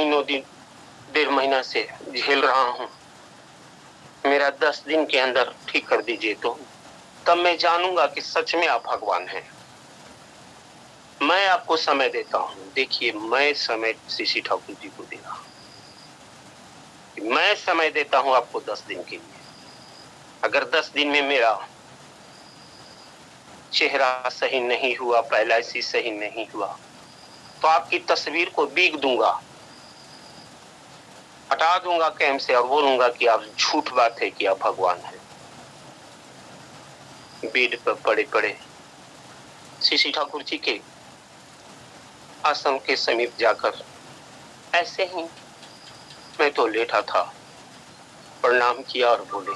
डेढ़ महीना से झेल रहा हूँ। मेरा 10 दिन के अंदर ठीक कर दीजिए तो तब मैं जानूंगा कि सच में आप भगवान हैं। मैं आपको समय देता हूँ। देखिए, मैं समय सीसी ठाकुर जी को दे रहा हूँ। मैं समय देता हूँ आपको 10 दिन के लिए। अगर 10 दिन में मेरा चेहरा सही नहीं हुआ, पैरालिसिस सही नहीं हुआ, तो आपकी तस्वीर को बीग दूंगा, हटा दूंगा कैंप से और बोलूंगा कि आप झूठ बात है कि आप भगवान हैं। बेड पर पड़े पड़े सीसी ठाकुर जी के आश्रम के समीप जाकर ऐसे ही मैं तो लेटा था, प्रणाम किया और बोले,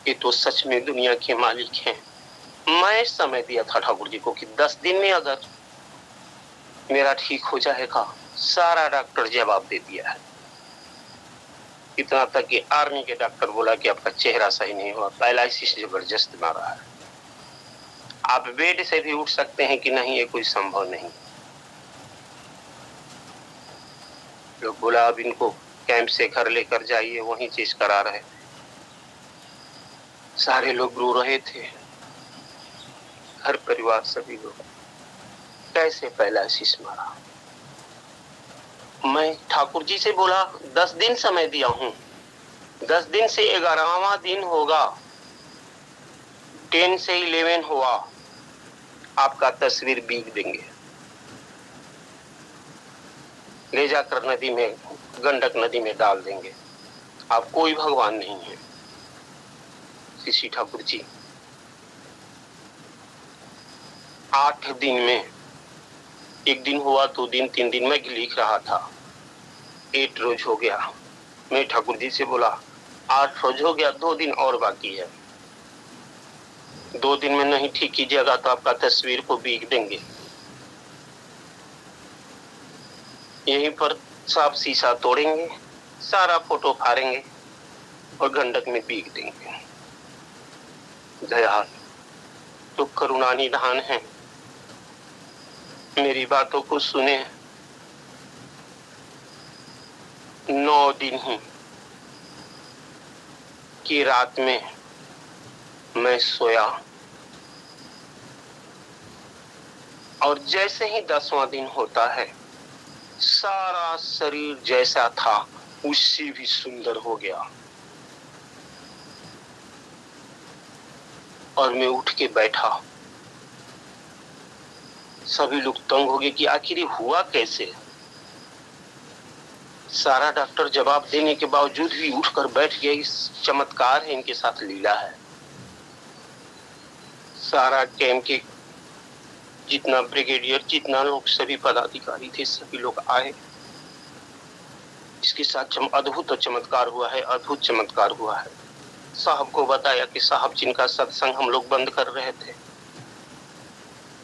ये तो सच में दुनिया के मालिक हैं। मैं समय दिया था ठाकुर जी को कि 10 दिन में अगर मेरा ठीक हो जाएगा। सारा डॉक्टर जवाब दे दिया है। इतना तक कि आर्मी के डॉक्टर बोला कि आपका चेहरा सही नहीं हुआ, पैरालिसिस जबरदस्त मारा है। आप बेड से भी उठ सकते हैं कि नहीं, ये कोई संभव नहीं। लोग बोला अब इनको कैंप से घर लेकर जाइए, वहीं चीज करा रहे। सारे लोग रो रहे थे, घर परिवार सभी लोग। कैसे पैरालिसिस मारा। मैं ठाकुर जी से बोला 10 दिन समय दिया हूं, 10 दिन से 11वां दिन होगा, 10 से 11 हुआ, आपका तस्वीर बीग देंगे, ले जाकर नदी में, गंडक नदी में डाल देंगे। आप कोई भगवान नहीं है। सीसी ठाकुर जी 8 दिन में, एक दिन हुआ, 2 दिन, 3 दिन में लिख रहा था, 8 रोज हो गया। मैं ठाकुर जी से बोला 8 रोज हो गया, 2 दिन और बाकी है। 2 दिन में नहीं ठीक कीजिएगा तो आपका तस्वीर को बीग देंगे। यहीं पर साफ शीशा तोड़ेंगे, सारा फोटो फाड़ेंगे और गंडक में बीग देंगे। दयाल तो करुणा निधान है, मेरी बातों को सुने। 9 दिन ही की रात में मैं सोया और जैसे ही 10वां दिन होता है, सारा शरीर जैसा था उससे भी सुंदर हो गया और मैं उठ के बैठा। सभी लोग तंग हो गए कि आखिर ये हुआ कैसे। सारा डॉक्टर जवाब देने के बावजूद भी उठकर बैठ गए। इस चमत्कार है, इनके साथ लीला है। सारा कैंप के जितना ब्रिगेडियर, जितना लोग, सभी पदाधिकारी थे, सभी लोग आए। इसके साथ अद्भुत चमत्कार हुआ है, अद्भुत चमत्कार हुआ है। साहब को बताया कि साहब जिनका सत्संग हम लोग बंद कर रहे थे,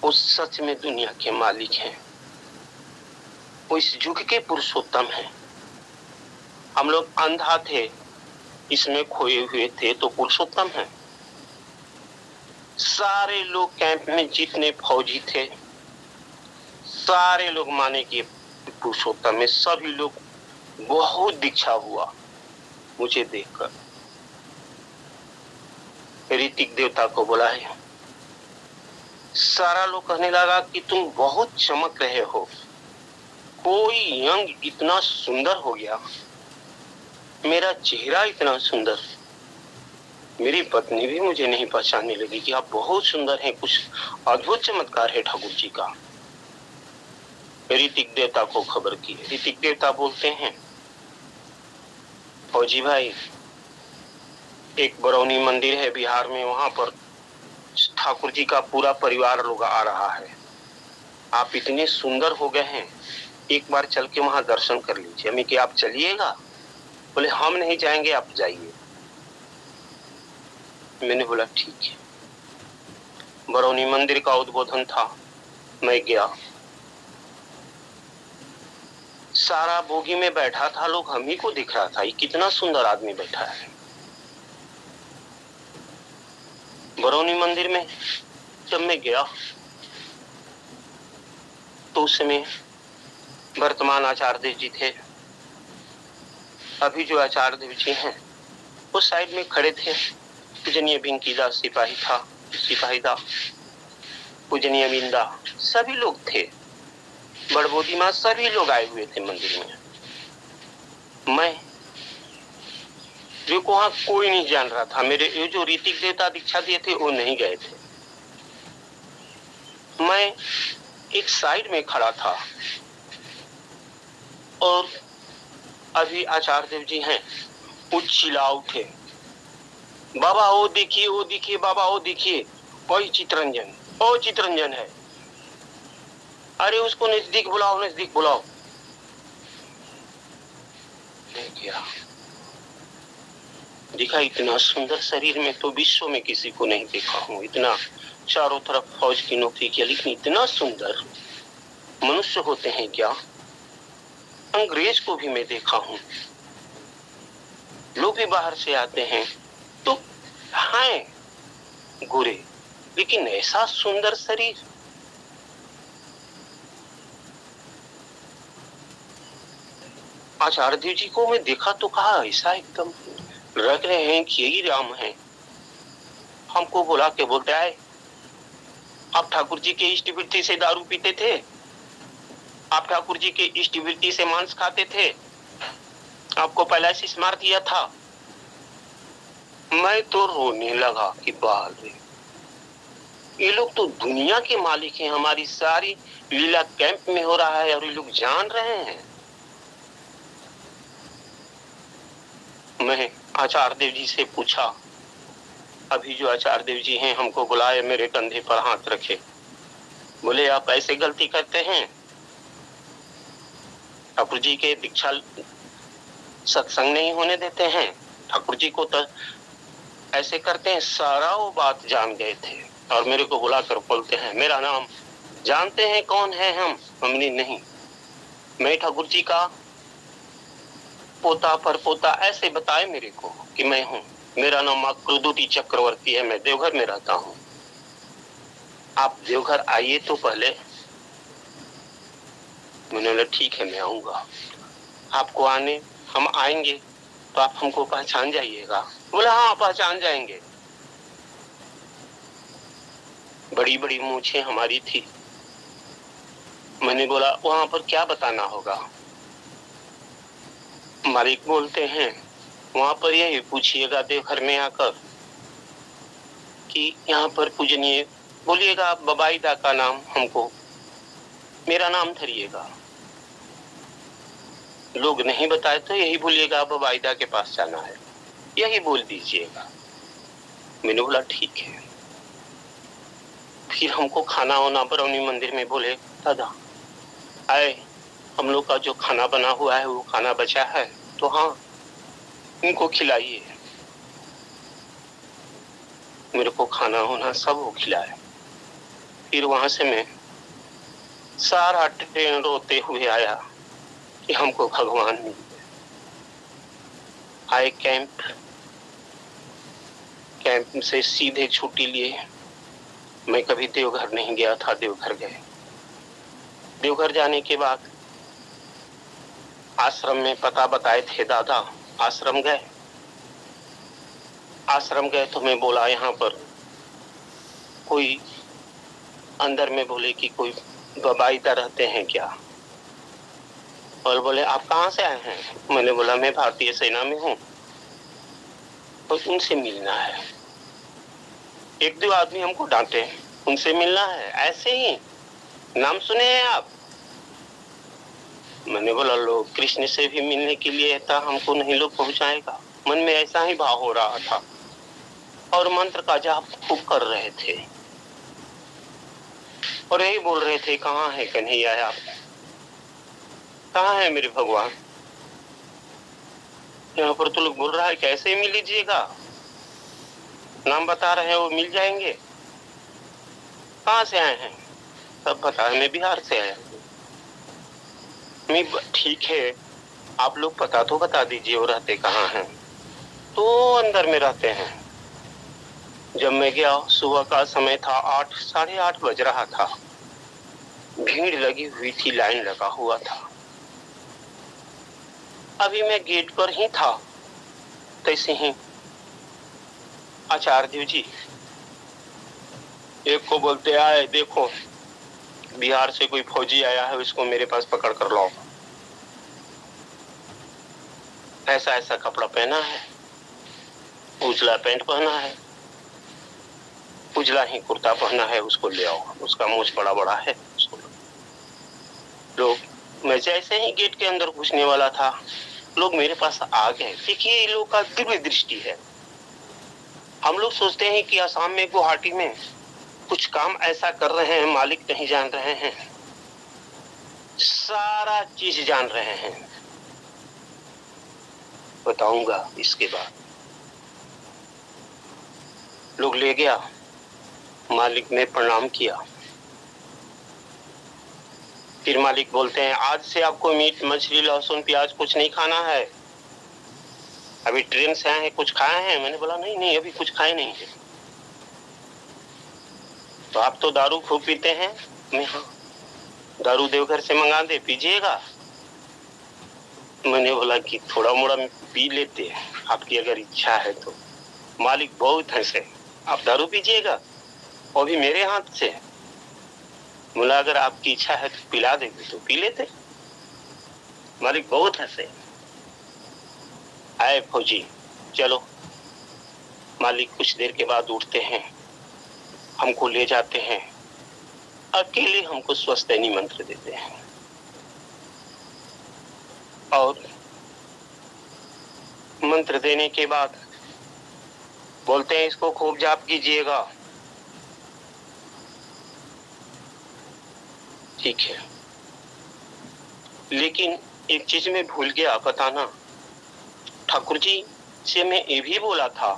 वो सच में दुनिया के मालिक हैं, वो इस युग के पुरुषोत्तम हैं। हम लोग अंधा थे, इसमें खोए हुए थे, तो पुरुषोत्तम हैं। सारे लोग कैंप में जितने फौजी थे, सारे लोग माने कि पुरुषोत्तम में। सभी लोग बहुत दीक्षा हुआ मुझे देखकर। ऋतिक देवता को बुलाए, सारा लोग कहने लगा कि तुम बहुत चमक रहे हो, कोई अंग इतना सुंदर हो गया, मेरा चेहरा इतना सुंदर। मेरी पत्नी भी मुझे नहीं पहचानने लगी कि आप बहुत सुंदर हैं, कुछ अद्भुत चमत्कार है ठाकुर जी का। ऋतिक देवता को खबर की। ऋतिक देवता बोलते हैं, फौजी भाई, एक बरौनी मंदिर है बिहार में, वहां पर ठाकुर जी का पूरा परिवार लोग आ रहा है। आप इतने सुंदर हो गए हैं, एक बार चल के वहां दर्शन कर लीजिए। हमें कि आप चलिएगा? बोले हम नहीं जाएंगे, आप जाइए। मैंने बोला ठीक है। बरौनी मंदिर का उद्बोधन था, मैं गया। सारा बोगी में बैठा था लोग, हम ही को दिख रहा था ये कितना सुंदर आदमी बैठा है। बरौनी मंदिर में जब मैं गया तो उस समय वर्तमान आचार्य देव जी थे। अभी जो आचार्य देव जी हैं वो साइड में खड़े थे। पूजनीय भिंकीदास सिपाहीदास, पूजनीय बिंदा, सभी लोग थे। बड़बोदी माँ, सभी लोग आए हुए थे मंदिर में। मैं जो वहां कोई नहीं जान रहा था। मेरे ये जो ऋतिक देवता दीक्षा दिए थे वो नहीं गए थे। मैं एक साइड में खड़ा था और अभी आचार्य देव जी हैं, वो चिल्ला उठे, बाबा वो देखिए बाबा वो देखिए, वही चितरंजन, वो चितरंजन है। अरे उसको नजदीक बुलाओ। क्या देखा, इतना सुंदर शरीर में तो विश्व में किसी को नहीं देखा हूँ। इतना चारों तरफ फौज की नौकरी किया, लेकिन इतना सुंदर मनुष्य होते हैं क्या? अंग्रेज को भी मैं देखा हूँ, लोग भी बाहर से आते हैं तो हैं गोरे, लेकिन ऐसा सुंदर शरीर। आचार्य देव जी को मैं देखा तो कहा ऐसा एकदम लग रहे हैं कि यही राम है। हमको बुला के बोलते आए, आप ठाकुर जी के इष्टवृत्ति से दारू पीते थे, आप ठाकुर जी के इष्टवृत्ति से मांस खाते थे, आपको पैलासिस मार दिया था। मैं तो रोने लगा कि बाल रे, ये लोग तो दुनिया के मालिक हैं। हमारी सारी लीला कैंप में हो रहा है और ये लोग जान रहे हैं। मैं आचार्य देव जी से पूछा, अभी जो आचार्य देव जी हैं हमको बुलाए, मेरे कंधे पर हाथ रखे, बोले आप ऐसे गलती करते हैं, ठाकुर जी के दीक्षा सत्संग नहीं होने देते हैं, ठाकुर जी को तो ऐसे करते हैं। सारा वो बात जान गए थे और मेरे को बुलाकर बोलते हैं, मेरा नाम जानते हैं कौन है हम? हमने नहीं, मैं ठाकुर जी का पोता परपोता ऐसे बताए मेरे को कि मैं हूँ। मेरा नाम अक्रुदुति चक्रवर्ती है, मैं देवघर में रहता हूँ। आप देवघर आइए तो पहले। मैंने बोला ठीक है मैं आऊंगा, आपको आने हम आएंगे तो आप हमको पहचान जाइएगा। बोला हाँ पहचान जाएंगे। बड़ी बड़ी मूछें हमारी थी। मैंने बोला वहां पर क्या बताना होगा? मालिक बोलते हैं वहां पर यही पूछिएगा देवघर में आकर कि यहाँ पर पूजनीय, बोलिएगा आप बबाईदा का नाम, हमको मेरा नाम धरिएगा। लोग नहीं बताए तो यही बोलिएगा बबाईदा के पास जाना है, यही बोल दीजिएगा। मैंने बोला ठीक है। फिर हमको खाना वाना बरौनी मंदिर में बोले, दादा आए, हम लोग का जो खाना बना हुआ है वो खाना बचा है तो हाँ इनको खिलाइए। मेरे को खाना होना सब वो खिलाया। फिर वहां से मैं सारा ट्रेन रोते हुए आया कि हमको भगवान मिल गए। आए कैंप से सीधे छुट्टी लिए। मैं कभी देवघर नहीं गया था, देवघर गए। देवघर जाने के बाद आश्रम में पता बताए थे दादा, आश्रम गए तो मैं बोला यहाँ पर कोई अंदर में बोले कि कोई बबाईदा रहते हैं क्या? और बोले आप कहाँ से आए हैं? मैंने बोला मैं भारतीय सेना में हूँ तो उनसे मिलना है। एक दो आदमी हमको डांटे, उनसे मिलना है, ऐसे ही नाम सुने हैं आप? मैंने बोला लोग कृष्ण से भी मिलने के लिए था, हमको नहीं लोग पहुंचाएगा। मन में ऐसा ही भाव हो रहा था और मंत्र का जाप खूब कर रहे थे और यही बोल रहे थे कहाँ है कन्हैया, आप कहाँ है मेरे भगवान? यहाँ पर तो लोग बोल रहा है कैसे मिल लीजिएगा, नाम बता रहे हैं वो मिल जाएंगे। कहाँ से आए हैं? सब बता, मैं बिहार से आया। मैं ठीक है आप लोग पता तो बता दीजिए वो रहते कहाँ हैं? तो अंदर में रहते हैं। जब मैं गया सुबह का समय था, 8 साढ़े 8 बज रहा था। भीड़ लगी हुई थी, लाइन लगा हुआ था। अभी मैं गेट पर ही था, तैसे ही आचार्य जी एक को बोलते आए, देखो बिहार से कोई फौजी आया है, उसको मेरे पास पकड़ कर लाओ। ऐसा ऐसा कपड़ा पहना है, उजला पैंट पहना है, उजला ही कुर्ता पहना है, उसको ले आओ। उसका मूछ बड़ा बड़ा है, उसको लोग। मैं जैसे ही गेट के अंदर घुसने वाला था, लोग मेरे पास आ गए। देखिए ये लोग का दिव्य दृष्टि है। हम लोग सोचते हैं कि असम में, गुवाहाटी में कुछ काम ऐसा कर रहे हैं, मालिक नहीं जान रहे हैं, सारा चीज जान रहे हैं। बताऊंगा इसके बाद। लोग ले गया, मालिक ने प्रणाम किया। फिर मालिक बोलते हैं, आज से आपको मीट मछली लहसुन प्याज कुछ नहीं खाना है। अभी ट्रेन से आए हैं, कुछ खाए हैं? मैंने बोला नहीं नहीं, अभी कुछ खाए नहीं है। तो आप तो दारू खूब पीते हैं। मैं हाँ, दारू देवघर से मंगा दे, पीजिएगा। मैंने बोला कि थोड़ा मोड़ा पी लेते हैं, आपकी अगर इच्छा है तो। मालिक बहुत हंसे, आप दारू पीजिएगा वो भी मेरे हाथ से? बोला अगर आपकी इच्छा है तो पिला देंगे, तो पी लेते। मालिक बहुत हंसे। आए फौजी, चलो। मालिक कुछ देर के बाद उठते हैं, हमको ले जाते हैं, अकेले हमको स्वस्थैनी मंत्र देते हैं और मंत्र देने के बाद बोलते हैं इसको खूब जाप कीजिएगा। ठीक है, लेकिन एक चीज में भूल गया बताना। ठाकुर जी से मैं ये भी बोला था,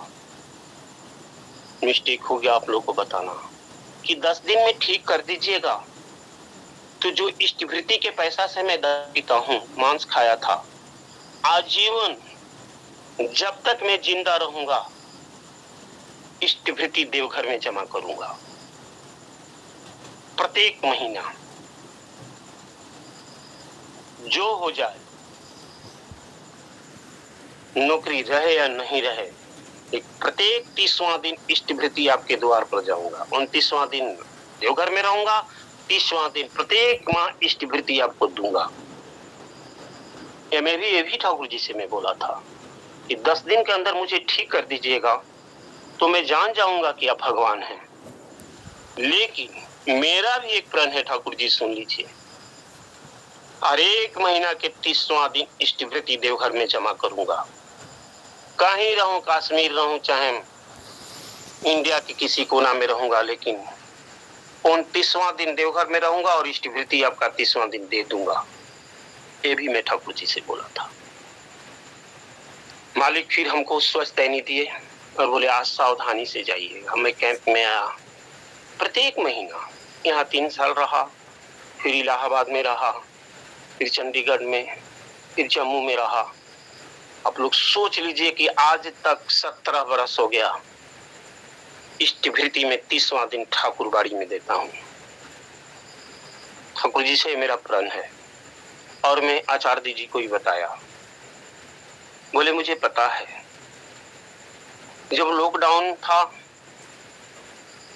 मिस्टेक हो गया आप लोगों को बताना, कि 10 दिन में ठीक कर दीजिएगा। तो जो इष्टवृत्ति के पैसा से मैं दारू पीता हूँ, मांस खाया था, आजीवन जब तक मैं जिंदा रहूंगा इष्टवृत्ति देवघर में जमा करूंगा, प्रत्येक महीना जो हो जाए, नौकरी रहे या नहीं रहे, एक प्रत्येक 30वां दिन इष्टवृत्ति आपके द्वार पर जाऊंगा। 29वां दिन देवघर में रहूंगा, 30वां दिन प्रत्येक माह इष्टवृत्ति आपको दूंगा। ये भी ठाकुर जी से मैं बोला था कि 10 दिन के अंदर मुझे ठीक कर दीजिएगा तो मैं जान जाऊंगा कि आप भगवान हैं। लेकिन मेरा भी एक प्रण है ठाकुर जी, सुन लीजिए। हर एक महीना के 30वां दिन इष्टवृत्ति देवघर में जमा करूंगा। कहीं रहूं, कश्मीर रहूं, चाहे इंडिया के किसी कोना में रहूंगा, लेकिन 29वां दिन देवघर में रहूंगा और इष्टवृत्ति आपका 30वां दिन दे दूंगा। ये भी मैं ठाकुर जी से बोला था। मालिक फिर हमको स्वस्थैनी दिए और बोले आज सावधानी से जाइएगा। मैं कैंप में आया, प्रत्येक महीना यहाँ 3 साल रहा, फिर इलाहाबाद में रहा, फिर चंडीगढ़ में, फिर जम्मू में रहा। आप लोग सोच लीजिए कि आज तक 17 बरस हो गया इष्टवृत्ति में 30वां दिन ठाकुर बाड़ी में देता हूँ। ठाकुर जी से मेरा प्रण है। और मैं आचार्य जी को ही बताया, बोले मुझे पता है जब लॉकडाउन था,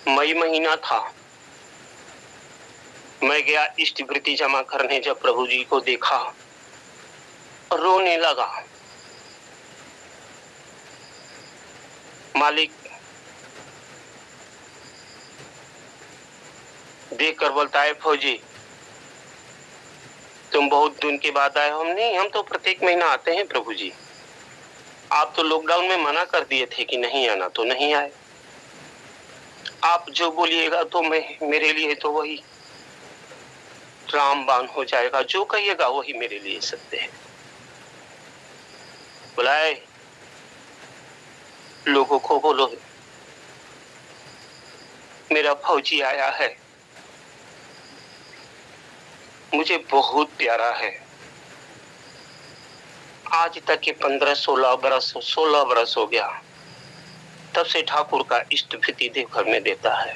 मई महीना था, मैं गया इष्टवृत्ति जमा करने। जब प्रभु जी को देखा रोने लगा। मालिक देखकर बोलता है फौजी तुम बहुत दिन के बाद आए हो। हम नहीं, हम तो प्रत्येक महीना आते हैं प्रभु जी। आप तो लॉकडाउन में मना कर दिए थे कि नहीं आना, तो नहीं आए। आप जो बोलिएगा तो मैं, मेरे लिए तो वही रामबाण हो जाएगा, जो कहिएगा वही मेरे लिए सत्य है। बुलाए लोगों को, बोलो मेरा फौजी आया है, मुझे बहुत प्यारा है। आज तक के 15-16 बरस हो गया, तब से ठाकुर का इष्टवृत्ति देवघर में देता है।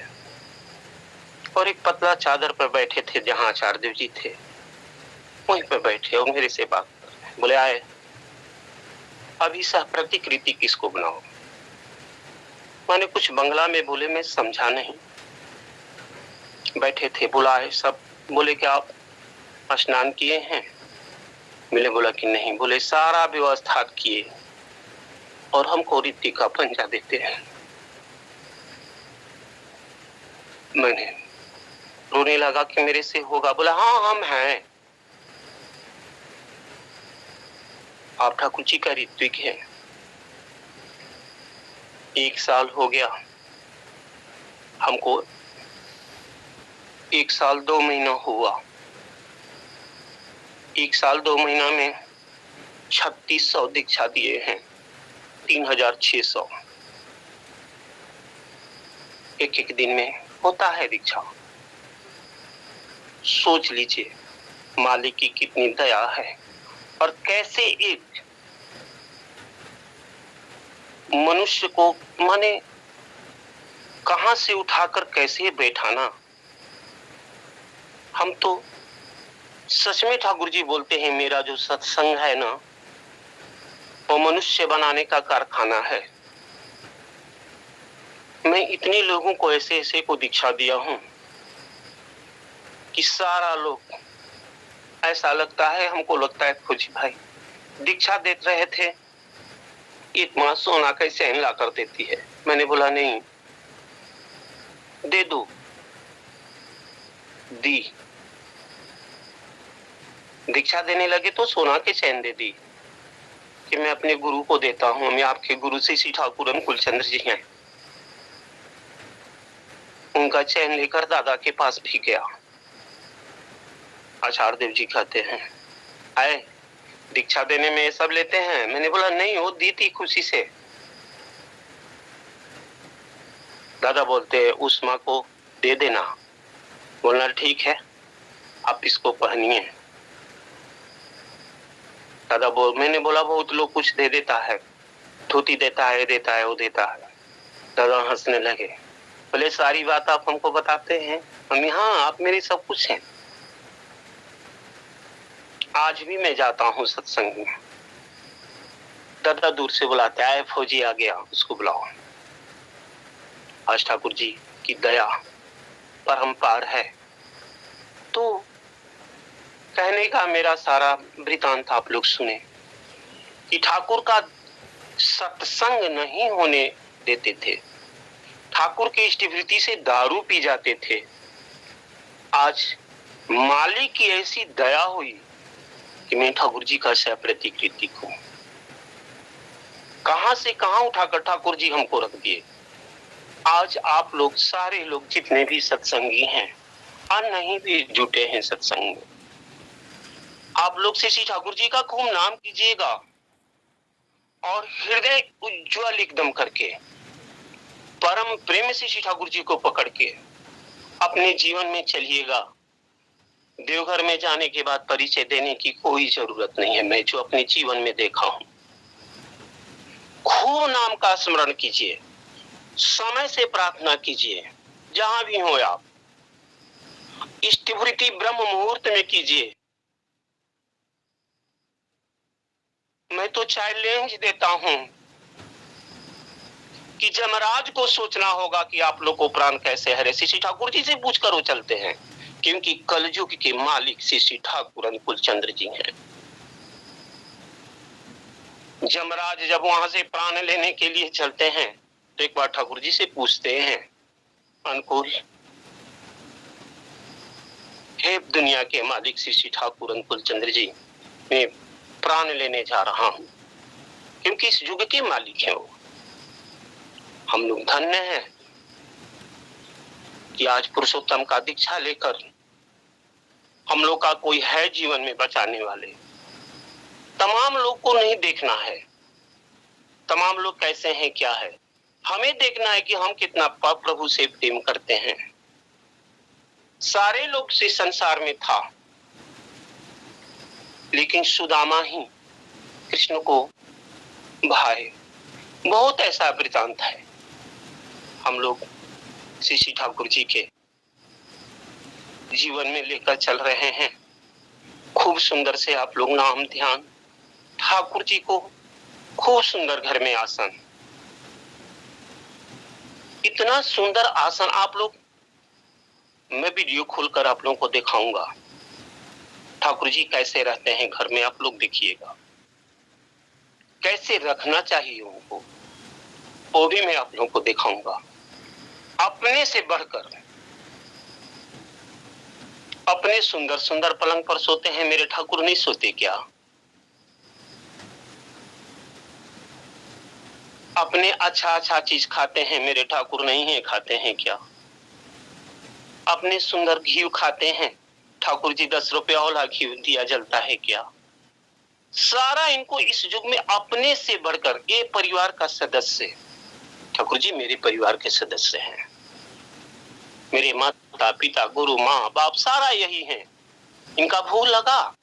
और एक पतला चादर पर बैठे थे जहां आचार्य देव जी थे, वहीं पर बैठे और मेरे से बात कर रहे हैं। बोले आए अभी सह प्रतिकृति किसको बनाओ? मैंने कुछ बंगला में बोले, मैं समझा नहीं। बैठे थे, बुलाए सब। बोले कि आप स्नान किए हैं? मैंने बोला कि नहीं। बोले सारा व्यवस्था किए और हमको रीति का पंजा देते हैं। मैंने रोने लगा कि मेरे से होगा। बोला हाँ हम हैं, आप ठाकुर जी का ऋत्विक है। 1 साल हो गया हमको, 1 साल 2 महीना हुआ। 1 साल 2 महीना में 3600 दीक्षा दिए हैं, 3600 एक दिन में होता है दीक्षा। सोच लीजिए मालिक की कितनी दया है और कैसे एक मनुष्य को माने कहां से उठाकर कैसे बैठाना। हम तो सच में ठाकुर जी बोलते हैं, मेरा जो सत्संग है ना वो मनुष्य बनाने का कारखाना है। मैं इतने लोगों को ऐसे ऐसे को दीक्षा दिया हूं कि सारा लोग ऐसा लगता है, हमको लगता है फौजी भाई दीक्षा दे रहे थे, एक मां सोना कैसे ला कर देती है। मैंने बोला नहीं, दे दो। दी, दीक्षा देने लगे तो सोना के चैन दे दी कि मैं अपने गुरु को देता हूं। मैं आपके गुरु श्री ठाकुर अनुकूल चंद्र जी हैं। उनका चैन लेकर दादा के पास भी गया। आचार्य देव जी कहते हैं आए दीक्षा देने में सब लेते हैं। मैंने बोला नहीं, वो दी थी खुशी से। दादा बोलते उस माँ को दे देना। बोलना ठीक है, आप इसको पहनिए। दादा मैंने बोला बहुत लोग कुछ दे देता है, धोती देता है, देता है, वो देता है। दादा हंसने लगे, बोले सारी बात आप हमको बताते हैं? मम्मी हाँ, आप मेरी सब कुछ हैं। आज भी मैं जाता हूँ सत्संग में, दादा दूर से बुलाते आए फौजी आ गया, उसको बुलाओ। आज ठाकुर जी की दया परम्पार है। तो कहने का मेरा सारा वृतांत आप लोग सुने कि ठाकुर का सत्संग नहीं होने देते थे, ठाकुर के इष्टवृत्ति से दारू पी जाते थे। आज मालिक की ऐसी दया हुई कि मैं ठाकुर जी का सह प्रतिकृति हूं। कहां से कहां उठाकर ठाकुर जी हमको रख दिए। आज आप लोग सारे लोग जितने भी सत्संगी हैं और नहीं भी जुटे हैं सत्संग में, आप लोग श्री ठाकुर जी का खूब नाम कीजिएगा और हृदय उज्ज्वल एकदम करके परम प्रेम से श्री ठाकुर जी को पकड़ के अपने जीवन में चलिएगा। देवघर में जाने के बाद परिचय देने की कोई जरूरत नहीं है। मैं जो अपने जीवन में देखा हूं, खूब नाम का स्मरण कीजिए, समय से प्रार्थना कीजिए, जहां भी हो आप इष्टवृत्ति ब्रह्म मुहूर्त में कीजिए। मैं तो चैलेंज देता हूं कि जमराज को सोचना होगा कि आप लोग को प्राण कैसे हरे। श्री ठाकुर जी से पूछकर वो चलते हैं, क्योंकि कलयुग के मालिक श्री ठाकुर अनुकूल चंद्र जी हैं। जमराज जब वहां से प्राण लेने के लिए चलते हैं तो एक बार ठाकुर जी से पूछते हैं, अनुकूल हे दुनिया के मालिक श्री ठाकुर अनुकूल चंद्र जी, मैं प्राण लेने जा रहा हूं, क्योंकि इस युग के मालिक हैं वो। हम लोग धन्य हैं कि आज पुरुषोत्तम का दीक्षा लेकर हम लोग का कोई है जीवन में बचाने वाले। तमाम लोग को नहीं देखना है तमाम लोग कैसे हैं क्या है, हमें देखना है कि हम कितना प्रभु से प्रेम करते हैं। सारे लोग से संसार में था, लेकिन सुदामा ही कृष्ण को भाए। बहुत ऐसा वृतांत है। हम लोग श्री ठाकुर जी के जीवन में लेकर चल रहे हैं। खूब सुंदर से आप लोग नाम ध्यान, ठाकुर जी को खूब सुंदर घर में आसन, इतना सुंदर आसन आप लोग, मैं वीडियो खोलकर आप लोगों को दिखाऊंगा ठाकुर जी कैसे रहते हैं घर में। आप लोग देखिएगा कैसे रखना चाहिए उनको, वो भी मैं आप लोगों को दिखाऊंगा। अपने से बढ़कर अपने सुंदर सुंदर पलंग पर सोते हैं, मेरे ठाकुर नहीं सोते क्या? अपने अच्छा अच्छा चीज खाते हैं, मेरे ठाकुर नहीं है खाते हैं क्या? अपने सुंदर घी खाते हैं, ठाकुर जी 10 रुपया वाला घी दिया जलता है क्या? सारा इनको इस युग में अपने से बढ़कर, ये परिवार का सदस्य, ठाकुर जी मेरे परिवार के सदस्य हैं, मेरे माता पिता गुरु माँ बाप सारा यही है, इनका भूल लगा।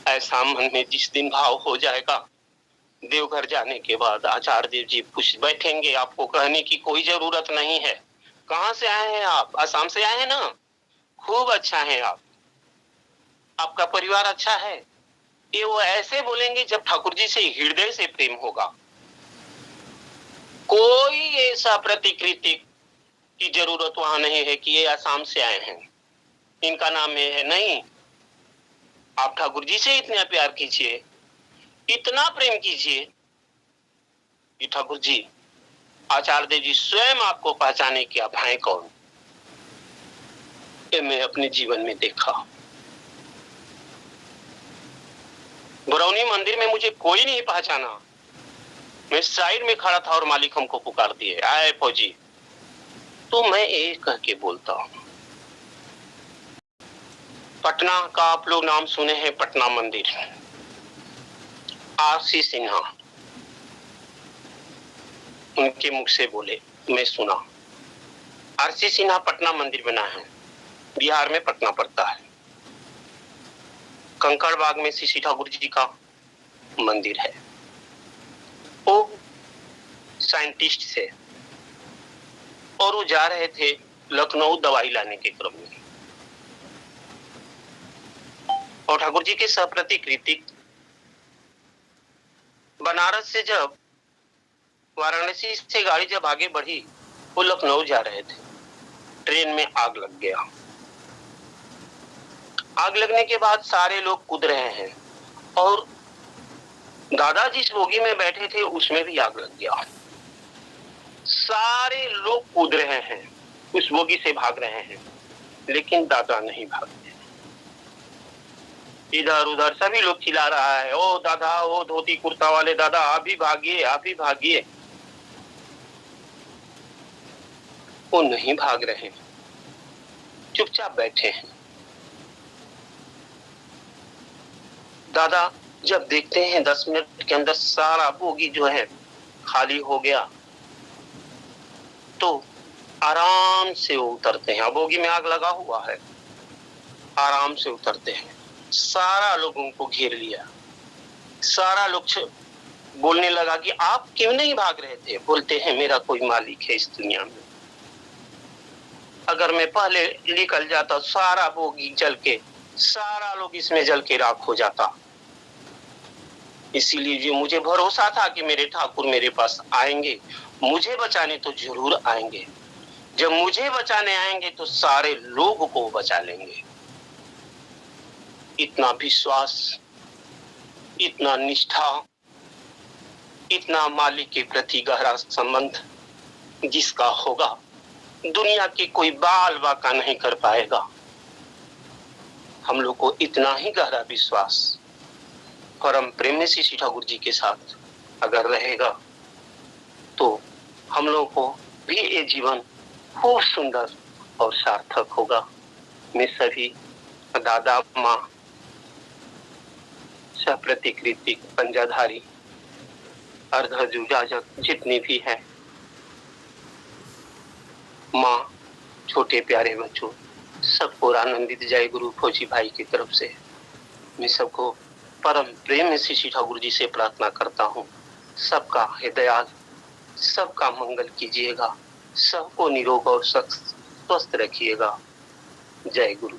ऐसा मन में जिस दिन भाव हो जाएगा, देवघर जाने के बाद आचार्य देव जी पूछ बैठेंगे, आपको कहने की कोई जरूरत नहीं है। कहाँ से आए हैं आप? असम से आए हैं ना? खूब अच्छा है आप, आपका परिवार अच्छा है। ये वो ऐसे बोलेंगे जब ठाकुर जी से हृदय से प्रेम होगा। कोई ऐसा प्रतिकृति की जरूरत वहां नहीं है कि ये असम से आए हैं, इनका नाम है नहीं। आप ठाकुर जी से इतना प्यार कीजिए, इतना प्रेम कीजिए कि ठाकुर जी, आचार्य देव जी स्वयं आपको पहचाने कि आप हैं कौन। ये मैं अपने जीवन में देखा। बरौनी मंदिर में मुझे कोई नहीं पहचाना, मैं साइड में खड़ा था और मालिक हमको पुकार दिए, आए फौजी। तो मैं एक कह के बोलता हूं, पटना का आप लोग नाम सुने हैं, पटना मंदिर, आरसी सिन्हा उनके मुख से बोले, मैं सुना। आरसी सिन्हा पटना मंदिर बना है, बिहार में पटना पड़ता है। कंकड़बाग में श्री ठाकुर जी का मंदिर है। वो साइंटिस्ट से, और वो जा रहे थे लखनऊ दवाई लाने के क्रम में, और ठाकुर जी के सप्रति कृतिक बनारस से जब वाराणसी से गाड़ी जब आगे बढ़ी, वो लखनऊ जा रहे थे, ट्रेन में आग लग गया। आग लगने के बाद सारे लोग कूद रहे हैं, और दादा जिस बोगी में बैठे थे उसमें भी आग लग गया। सारे लोग कूद रहे हैं, उस बोगी से भाग रहे हैं, लेकिन दादा नहीं भागते। इधर उधर सभी लोग चिल्ला रहा है, ओ दादा, ओ धोती कुर्ता वाले दादा, आप भी भागिए, आप भी भागिए। वो नहीं भाग रहे, चुपचाप बैठे हैं। दादा जब देखते हैं 10 मिनट के अंदर सारा बोगी जो है खाली हो गया, तो आराम से वो उतरते हैं। बोगी में आग लगा हुआ है, आराम से उतरते हैं। सारा लोगों को घेर लिया, सारा लोग बोलने लगा कि आप क्यों नहीं भाग रहे थे? बोलते हैं मेरा कोई मालिक है इस दुनिया में, अगर मैं पहले निकल जाता सारा बोगी जल के, सारा लोग इसमें जल के राख हो जाता। इसीलिए जो मुझे भरोसा था कि मेरे ठाकुर मेरे पास आएंगे, मुझे बचाने तो जरूर आएंगे। जब मुझे बचाने आएंगे तो सारे लोग को बचा लेंगे। इतना विश्वास, इतना निष्ठा, इतना मालिक के प्रति गहरा संबंध जिसका होगा, दुनिया के कोई बाल बाका नहीं कर पाएगा। हम लोग को इतना ही गहरा विश्वास परम प्रेम में श्री ठाकुर जी के साथ अगर रहेगा, तो हम लोग को भी ये जीवन खूब सुंदर और सार्थक होगा। मैं सभी दादा माँ, सप्रतिकृतिक, पंजाधारी, अर्धजुजाजक जितनी भी है माँ, छोटे प्यारे बच्चों, सबको आनंदित जय गुरु फौजी भाई की तरफ से मैं सबको परम प्रेम में श्री ठाकुर जी से प्रार्थना करता हूँ। सबका हृदयाल, सबका मंगल कीजिएगा, सबको निरोग और स्वस्थ रखिएगा। जय गुरु।